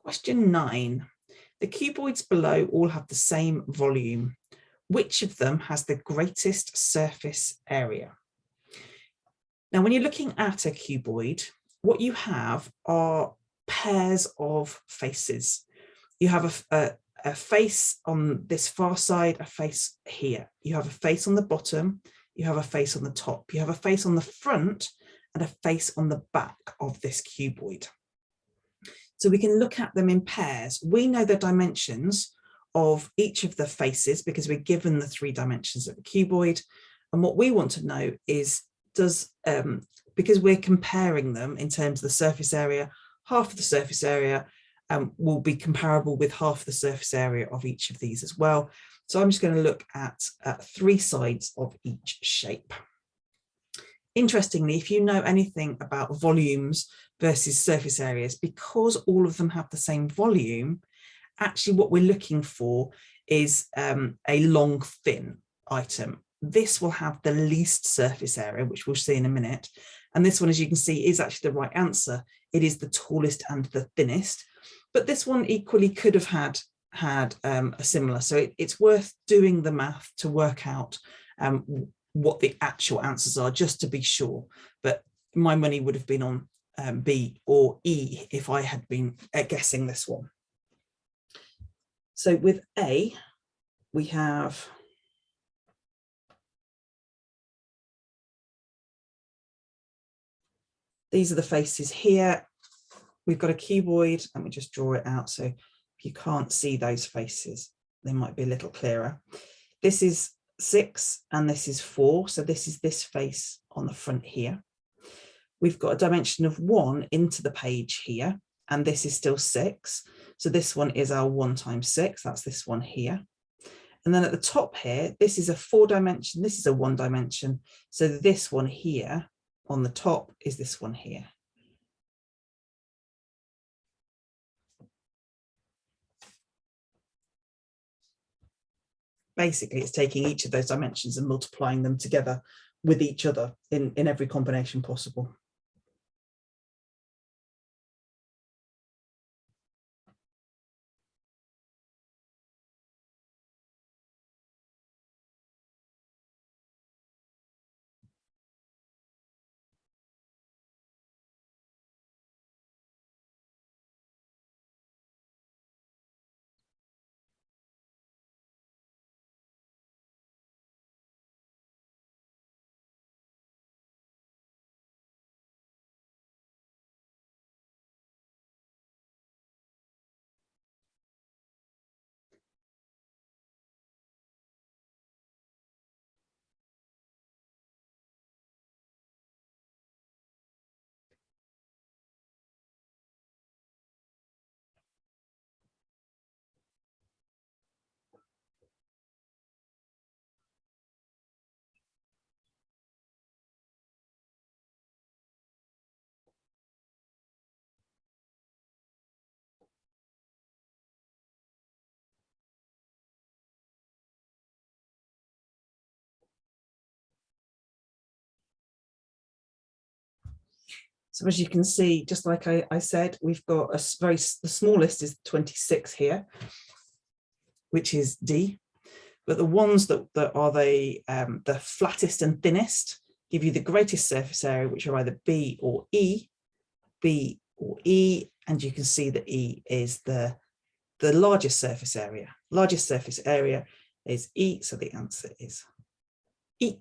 Question 9. The cuboids below all have the same volume. Which of them has the greatest surface area? Now, when you're looking at a cuboid, what you have are pairs of faces. You have a face on this far side, a face here. You have a face on the bottom, you have a face on the top, you have a face on the front, and a face on the back of this cuboid. So we can look at them in pairs. We know the dimensions of each of the faces because we're given the 3 dimensions of the cuboid. And what we want to know is, because we're comparing them in terms of the surface area, half of the surface area will be comparable with half the surface area of each of these as well. So I'm just going to look at 3 sides of each shape. Interestingly, if you know anything about volumes versus surface areas, because all of them have the same volume, actually what we're looking for is a long, thin item. This will have the least surface area, which we'll see in a minute. And this one, as you can see, is actually the right answer. It is the tallest and the thinnest. But this one equally could have had a similar. So it's worth doing the math to work out what the actual answers are, just to be sure. But my money would have been on B or E if I had been guessing this one. So with A, we have these are the faces here. We've got a cuboid. Let me just draw it out. So if you can't see those faces, they might be a little clearer. This is 6 and this is 4. So this is this face on the front here. We've got a dimension of 1 into the page here, and this is still 6. So this one is our 1 times 6. That's this one here. And then at the top here, this is a 4 dimension. This is a 1 dimension. So this one here on the top is this one here. Basically, it's taking each of those dimensions and multiplying them together with each other in every combination possible. So as you can see, just like I said, we've got the smallest is 26 here, which is D. But the ones that are the flattest and thinnest give you the greatest surface area, which are either B or E, and you can see that E is the largest surface area. Largest surface area is E, so the answer is E.